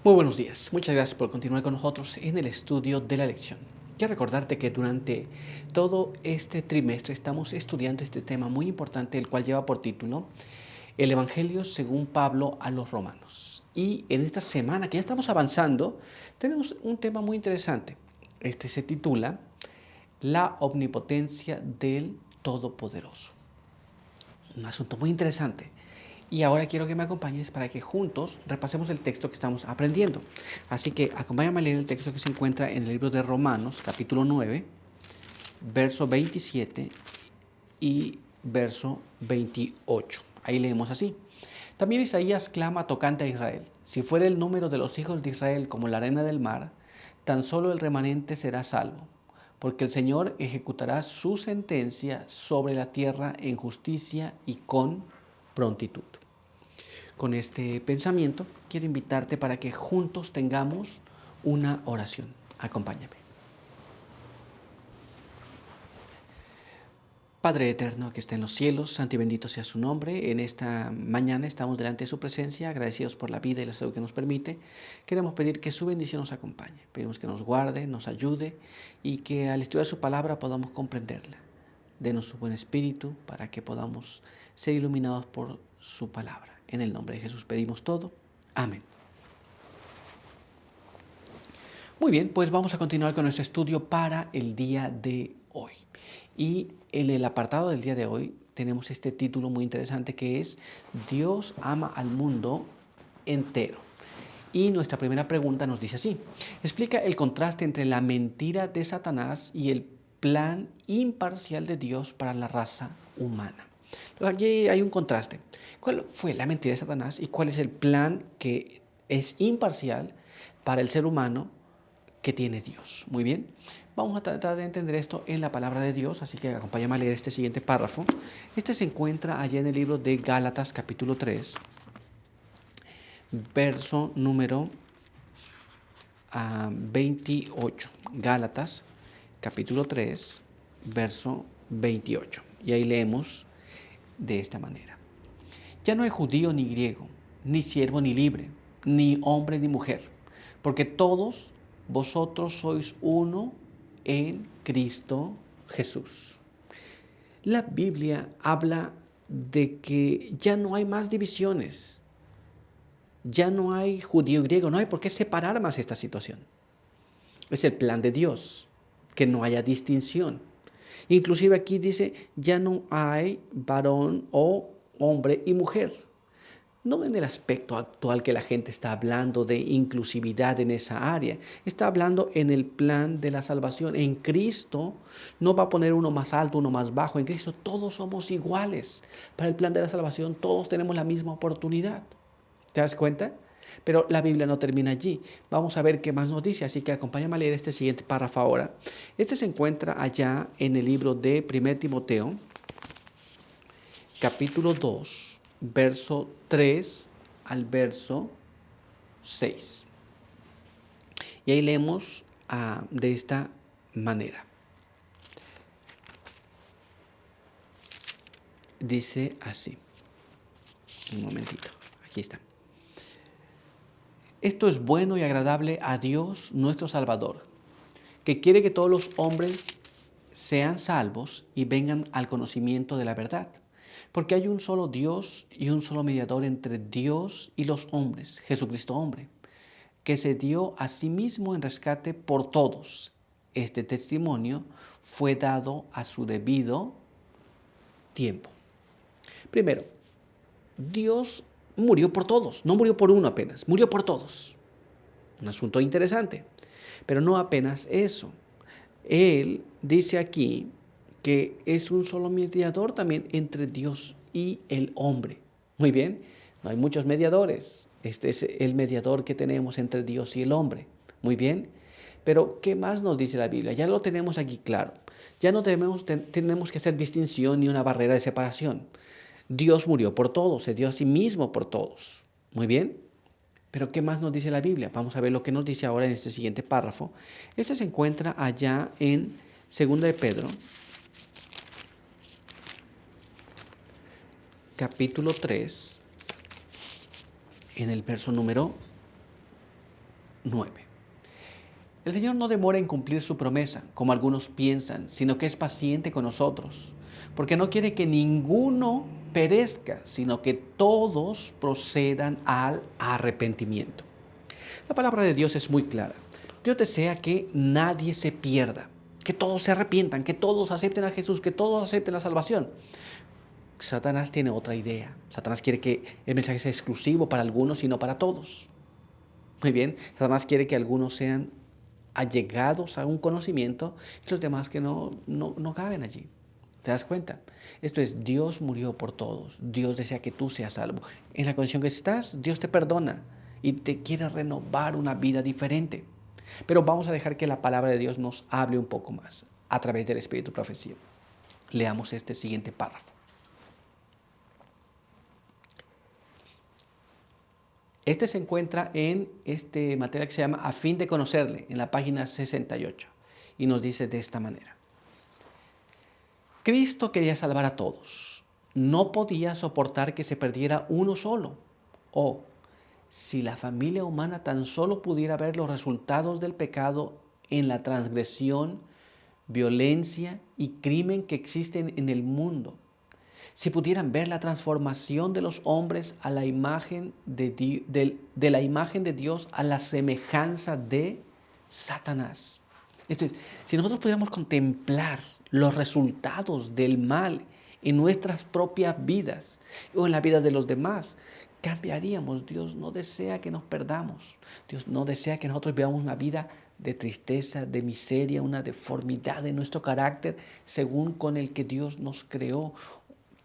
Muy buenos días, muchas gracias por continuar con nosotros en el estudio de la lección. Quiero recordarte que durante todo este trimestre estamos estudiando este tema muy importante, el cual lleva por título El Evangelio según Pablo a los Romanos. Y en esta semana que ya estamos avanzando, tenemos un tema muy interesante. Este se titula La omnipotencia del Todopoderoso. Un asunto muy interesante. Y ahora quiero que me acompañes para que juntos repasemos el texto que estamos aprendiendo. Así que acompáñame a leer el texto que se encuentra en el libro de Romanos, capítulo 9, verso 27 y verso 28. Ahí leemos así. También Isaías clama tocante a Israel. Si fuera el número de los hijos de Israel como la arena del mar, tan solo el remanente será salvo, porque el Señor ejecutará su sentencia sobre la tierra en justicia y con prontitud. Con este pensamiento, quiero invitarte para que juntos tengamos una oración. Acompáñame. Padre eterno que está en los cielos, santo y bendito sea su nombre. En esta mañana estamos delante de su presencia, agradecidos por la vida y la salud que nos permite. Queremos pedir que su bendición nos acompañe. Pedimos que nos guarde, nos ayude y que al estudiar su palabra podamos comprenderla. Denos su buen espíritu para que podamos ser iluminados por su palabra. En el nombre de Jesús pedimos todo. Amén. Muy bien, pues vamos a continuar con nuestro estudio para el día de hoy. Y en el apartado del día de hoy tenemos este título muy interesante que es Dios ama al mundo entero. Y nuestra primera pregunta nos dice así: explica el contraste entre la mentira de Satanás y el plan imparcial de Dios para la raza humana. Entonces, aquí hay un contraste. ¿Cuál fue la mentira de Satanás y cuál es el plan que es imparcial para el ser humano que tiene Dios? Muy bien, vamos a tratar de entender esto en la palabra de Dios, así que acompáñame a leer este siguiente párrafo. Este se encuentra allá en el libro de Gálatas capítulo 3, verso número 28. Gálatas capítulo 3, verso 28. Y ahí leemos de esta manera: ya no hay judío ni griego, ni siervo ni libre, ni hombre ni mujer, porque todos vosotros sois uno en Cristo Jesús. La Biblia habla de que ya no hay más divisiones, ya no hay judío y griego, no hay por qué separar más esta situación. Es el plan de Dios, que no haya distinción. Inclusive aquí dice, ya no hay varón o hombre y mujer. No en el aspecto actual que la gente está hablando de inclusividad en esa área. Está hablando en el plan de la salvación. En Cristo no va a poner uno más alto, uno más bajo. En Cristo todos somos iguales. Para el plan de la salvación todos tenemos la misma oportunidad. ¿Te das cuenta? Pero la Biblia no termina allí. Vamos a ver qué más nos dice. Así que acompáñame a leer este siguiente párrafo ahora. Este se encuentra allá en el libro de 1 Timoteo, capítulo 2, verso 3 al verso 6. Y ahí leemos de esta manera. Dice así. Un momentito. Aquí está. Esto es bueno y agradable a Dios nuestro Salvador, que quiere que todos los hombres sean salvos y vengan al conocimiento de la verdad. Porque hay un solo Dios y un solo mediador entre Dios y los hombres, Jesucristo hombre, que se dio a sí mismo en rescate por todos. Este testimonio fue dado a su debido tiempo. Primero, Dios murió por todos, no murió por uno apenas, murió por todos. Un asunto interesante, pero no apenas eso. Él dice aquí que es un solo mediador también entre Dios y el hombre. Muy bien, no hay muchos mediadores. Este es el mediador que tenemos entre Dios y el hombre. Muy bien, pero ¿qué más nos dice la Biblia? Ya lo tenemos aquí claro. Ya no tenemos que hacer distinción ni una barrera de separación. Dios murió por todos, se dio a sí mismo por todos. Muy bien, pero ¿qué más nos dice la Biblia? Vamos a ver lo que nos dice ahora en este siguiente párrafo. Este se encuentra allá en 2 de Pedro, capítulo 3, en el verso número 9. El Señor no demora en cumplir su promesa, como algunos piensan, sino que es paciente con nosotros, porque no quiere que ninguno perezca, sino que todos procedan al arrepentimiento. La palabra de Dios es muy clara. Dios desea que nadie se pierda, que todos se arrepientan, que todos acepten a Jesús, que todos acepten la salvación. Satanás tiene otra idea. Satanás quiere que el mensaje sea exclusivo para algunos y no para todos. Muy bien, Satanás quiere que algunos sean allegados a un conocimiento y los demás que no caben allí. ¿Te das cuenta? Esto es, Dios murió por todos. Dios desea que tú seas salvo. En la condición que estás, Dios te perdona y te quiere renovar una vida diferente. Pero vamos a dejar que la palabra de Dios nos hable un poco más a través del Espíritu de Profecía. Leamos este siguiente párrafo. Este se encuentra en este material que se llama A fin de conocerle, en la página 68. Y nos dice de esta manera. Cristo quería salvar a todos. No podía soportar que se perdiera uno solo. O, si la familia humana tan solo pudiera ver los resultados del pecado en la transgresión, violencia y crimen que existen en el mundo, si pudieran ver la transformación de los hombres a la imagen de la imagen de Dios a la semejanza de Satanás. Esto es, si nosotros pudiéramos contemplar los resultados del mal en nuestras propias vidas o en la vida de los demás, cambiaríamos. Dios no desea que nos perdamos. Dios no desea que nosotros veamos una vida de tristeza, de miseria, una deformidad de nuestro carácter según con el que Dios nos creó.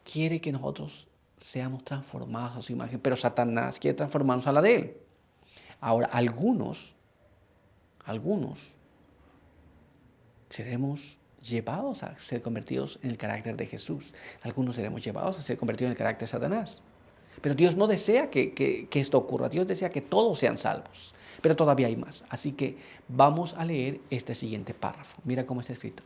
Quiere que nosotros seamos transformados a su imagen, pero Satanás quiere transformarnos a la de él. Ahora, algunos seremos llevados a ser convertidos en el carácter de Jesús. Algunos seremos llevados a ser convertidos en el carácter de Satanás. Pero Dios no desea que esto ocurra. Dios desea que todos sean salvos. Pero todavía hay más. Así que vamos a leer este siguiente párrafo. Mira cómo está escrito.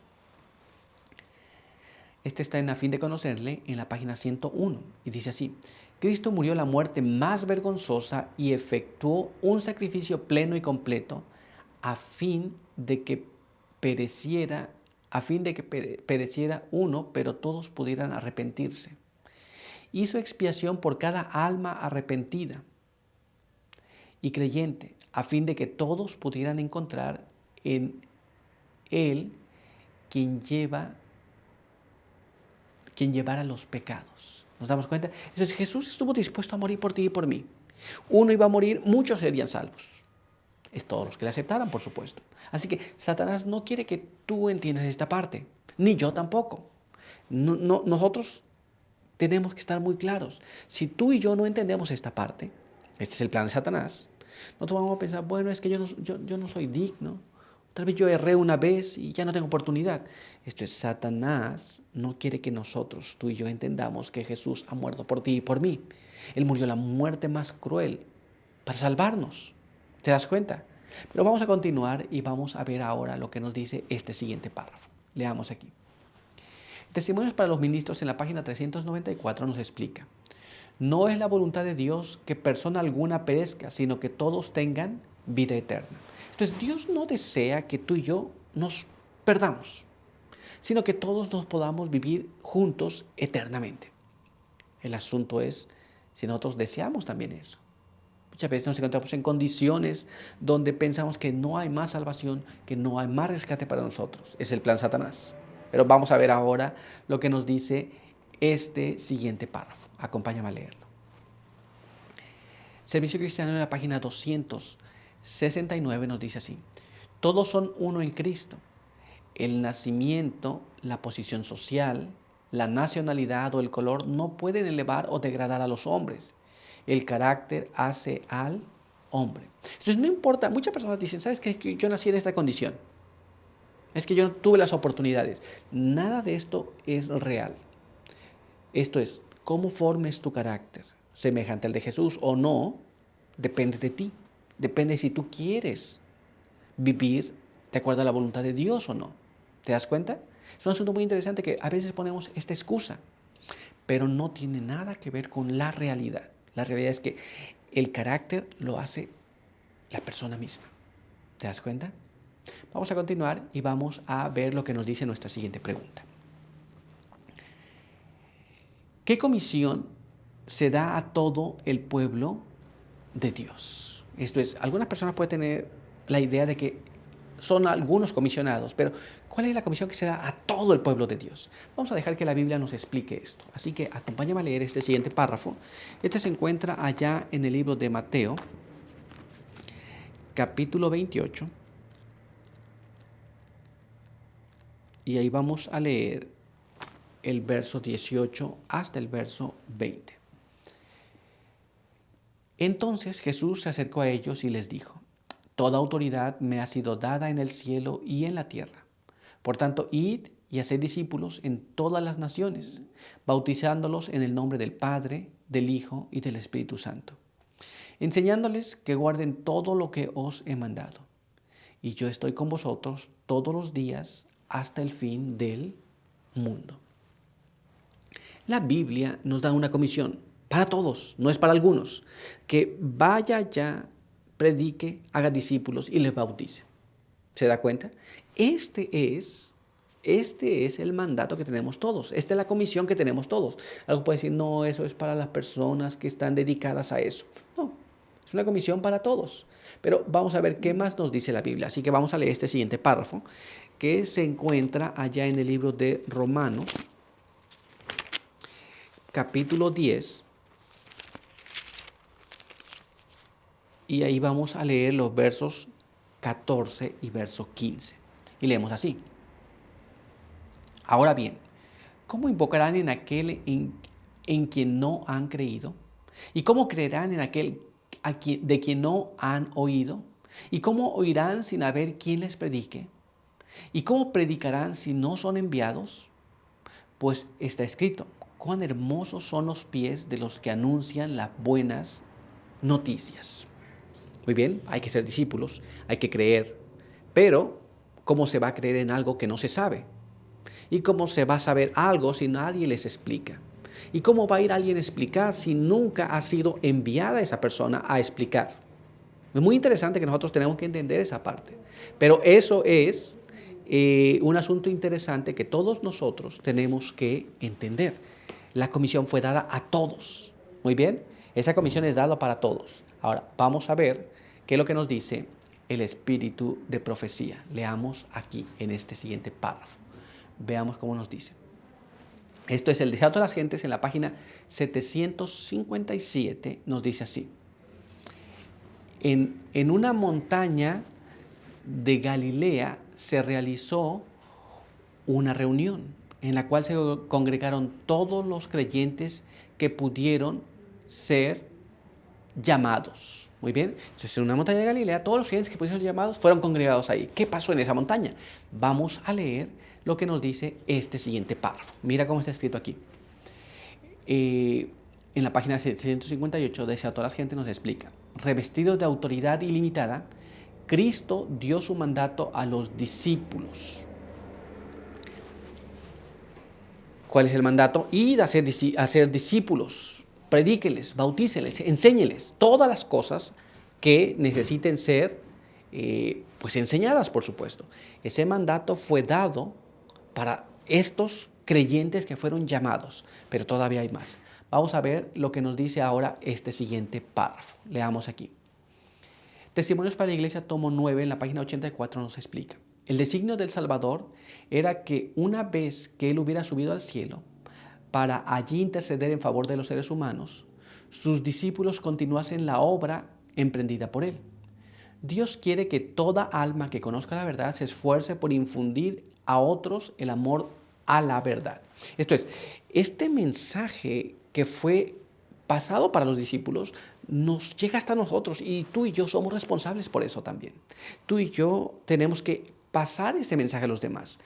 Este está en A fin de conocerle, en la página 101. Y dice así. Cristo murió la muerte más vergonzosa y efectuó un sacrificio pleno y completo a fin de que pereciera uno, pero todos pudieran arrepentirse. Hizo expiación por cada alma arrepentida y creyente, a fin de que todos pudieran encontrar en Él quien llevara los pecados. ¿Nos damos cuenta? Entonces Jesús estuvo dispuesto a morir por ti y por mí. Uno iba a morir, muchos serían salvos. Es todos los que le aceptaran, por supuesto. Así que Satanás no quiere que tú entiendas esta parte, ni yo tampoco. Nosotros tenemos que estar muy claros. Si tú y yo no entendemos esta parte, este es el plan de Satanás, nosotros vamos a pensar, bueno, es que yo no soy digno. Tal vez yo erré una vez y ya no tengo oportunidad. Esto es, Satanás no quiere que nosotros, tú y yo, entendamos que Jesús ha muerto por ti y por mí. Él murió la muerte más cruel para salvarnos. ¿Te das cuenta? Pero vamos a continuar y vamos a ver ahora lo que nos dice este siguiente párrafo. Leamos aquí. Testimonios para los ministros en la página 394 nos explica. No es la voluntad de Dios que persona alguna perezca, sino que todos tengan vida eterna. Entonces Dios no desea que tú y yo nos perdamos, sino que todos nos podamos vivir juntos eternamente. El asunto es si nosotros deseamos también eso. Muchas veces nos encontramos en condiciones donde pensamos que no hay más salvación, que no hay más rescate para nosotros. Es el plan Satanás. Pero vamos a ver ahora lo que nos dice este siguiente párrafo. Acompáñame a leerlo. Servicio Cristiano en la página 269 nos dice así. Todos son uno en Cristo. El nacimiento, la posición social, la nacionalidad o el color no pueden elevar o degradar a los hombres. El carácter hace al hombre. Entonces no importa, muchas personas dicen, ¿sabes qué? Es que yo nací en esta condición. Es que yo no tuve las oportunidades. Nada de esto es real. Esto es, cómo formes tu carácter, semejante al de Jesús o no, depende de ti. Depende si tú quieres vivir de acuerdo a la voluntad de Dios o no. ¿Te das cuenta? Es un asunto muy interesante que a veces ponemos esta excusa, pero no tiene nada que ver con la realidad. La realidad es que el carácter lo hace la persona misma. ¿Te das cuenta? Vamos a continuar y vamos a ver lo que nos dice nuestra siguiente pregunta. ¿Qué comisión se da a todo el pueblo de Dios? Esto es, algunas personas pueden tener la idea de que son algunos comisionados, pero ¿cuál es la comisión que se da a todo el pueblo de Dios? Vamos a dejar que la Biblia nos explique esto. Así que acompáñame a leer este siguiente párrafo. Este se encuentra allá en el libro de Mateo, capítulo 28. Y ahí vamos a leer el verso 18 hasta el verso 20. Entonces Jesús se acercó a ellos y les dijo: Toda autoridad me ha sido dada en el cielo y en la tierra. Por tanto, id y haced discípulos en todas las naciones, bautizándolos en el nombre del Padre, del Hijo y del Espíritu Santo, enseñándoles que guarden todo lo que os he mandado. Y yo estoy con vosotros todos los días hasta el fin del mundo. La Biblia nos da una comisión para todos, no es para algunos, que vaya ya, predique, haga discípulos y les bautice. ¿Se da cuenta? Este es el mandato que tenemos todos. Esta es la comisión que tenemos todos. Algo puede decir, no, eso es para las personas que están dedicadas a eso. No, es una comisión para todos. Pero vamos a ver qué más nos dice la Biblia. Así que vamos a leer este siguiente párrafo que se encuentra allá en el libro de Romanos, capítulo 10. Y ahí vamos a leer los versos 14 y verso 15. Y leemos así. Ahora bien, ¿cómo invocarán en aquel en quien no han creído? ¿Y cómo creerán en aquel de quien no han oído? ¿Y cómo oirán sin haber quien les predique? ¿Y cómo predicarán si no son enviados? Pues está escrito: cuán hermosos son los pies de los que anuncian las buenas noticias. Muy bien, hay que ser discípulos, hay que creer, pero ¿cómo se va a creer en algo que no se sabe? ¿Y cómo se va a saber algo si nadie les explica? ¿Y cómo va a ir alguien a explicar si nunca ha sido enviada esa persona a explicar? Es muy interesante que nosotros tenemos que entender esa parte, pero eso es un asunto interesante que todos nosotros tenemos que entender. La comisión fue dada a todos, muy bien, esa comisión es dada para todos. Ahora, vamos a ver qué es lo que nos dice el espíritu de profecía. Leamos aquí en este siguiente párrafo. Veamos cómo nos dice. Esto es el deseo de las gentes en la página 757. Nos dice así. En una montaña de Galilea se realizó una reunión en la cual se congregaron todos los creyentes que pudieron ser llamados. Muy bien, entonces en una montaña de Galilea todos los creyentes que pudieron ser llamados fueron congregados ahí. ¿Qué pasó en esa montaña? Vamos a leer lo que nos dice este siguiente párrafo. Mira cómo está escrito aquí. En la página 758 de todas las gentes nos explica: revestidos de autoridad ilimitada, Cristo dio su mandato a los discípulos. ¿Cuál es el mandato? Ir a ser discípulos. Predíqueles, bautíceles, enséñeles todas las cosas que necesiten ser pues enseñadas, por supuesto. Ese mandato fue dado para estos creyentes que fueron llamados, pero todavía hay más. Vamos a ver lo que nos dice ahora este siguiente párrafo. Leamos aquí. Testimonios para la Iglesia, tomo 9, en la página 84 nos explica. El designio del Salvador era que una vez que Él hubiera subido al cielo, para allí interceder en favor de los seres humanos, sus discípulos continuasen la obra emprendida por Él. Dios quiere que toda alma que conozca la verdad se esfuerce por infundir a otros el amor a la verdad. Esto es, este mensaje que fue pasado para los discípulos nos llega hasta nosotros y tú y yo somos responsables por eso también. Tú y yo tenemos que pasar este mensaje a los demás.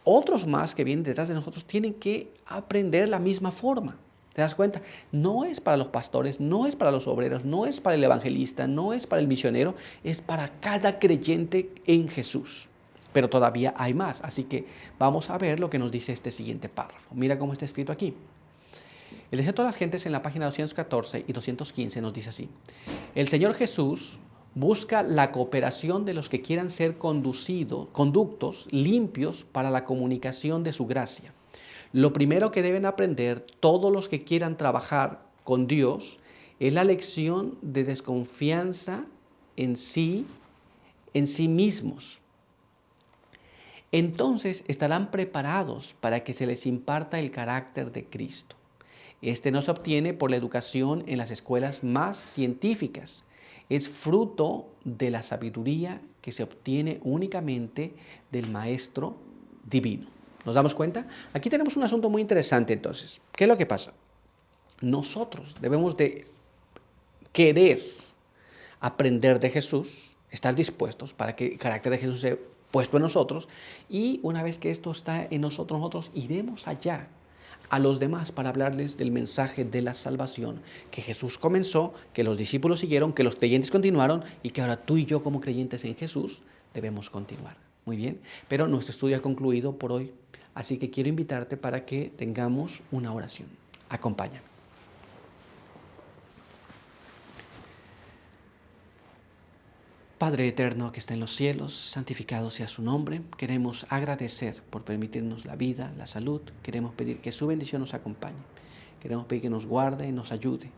Otros más que vienen detrás de nosotros tienen que aprender la misma forma. ¿Te das cuenta? No es para los pastores, no es para los obreros, no es para el evangelista, no es para el misionero, es para cada creyente en Jesús. Pero todavía hay más, así que vamos a ver lo que nos dice este siguiente párrafo. Mira cómo está escrito aquí. El deseo de todas las gentes en la página 214 y 215 nos dice así. El Señor Jesús busca la cooperación de los que quieran ser conductos limpios para la comunicación de su gracia. Lo primero que deben aprender todos los que quieran trabajar con Dios es la lección de desconfianza en sí mismos. Entonces estarán preparados para que se les imparta el carácter de Cristo. Este no se obtiene por la educación en las escuelas más científicas. Es fruto de la sabiduría que se obtiene únicamente del Maestro Divino. ¿Nos damos cuenta? Aquí tenemos un asunto muy interesante entonces. ¿Qué es lo que pasa? Nosotros debemos de querer aprender de Jesús, estar dispuestos para que el carácter de Jesús sea puesto en nosotros, y una vez que esto está en nosotros iremos allá a los demás para hablarles del mensaje de la salvación que Jesús comenzó, que los discípulos siguieron, que los creyentes continuaron y que ahora tú y yo como creyentes en Jesús debemos continuar. Muy bien, pero nuestro estudio ha concluido por hoy, así que quiero invitarte para que tengamos una oración. Acompáñame. Padre eterno que está en los cielos, santificado sea su nombre. Queremos agradecer por permitirnos la vida, la salud. Queremos pedir que su bendición nos acompañe. Queremos pedir que nos guarde y nos ayude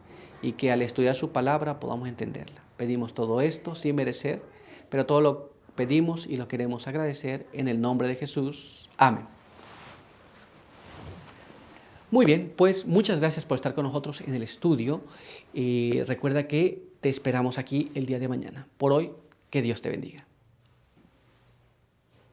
y que al estudiar su palabra podamos entenderla. Pedimos todo esto sin merecer, pero todo lo pedimos y lo queremos agradecer en el nombre de Jesús. Amén. Muy bien, pues muchas gracias por estar con nosotros en el estudio. Recuerda que te esperamos aquí el día de mañana. Por hoy, que Dios te bendiga.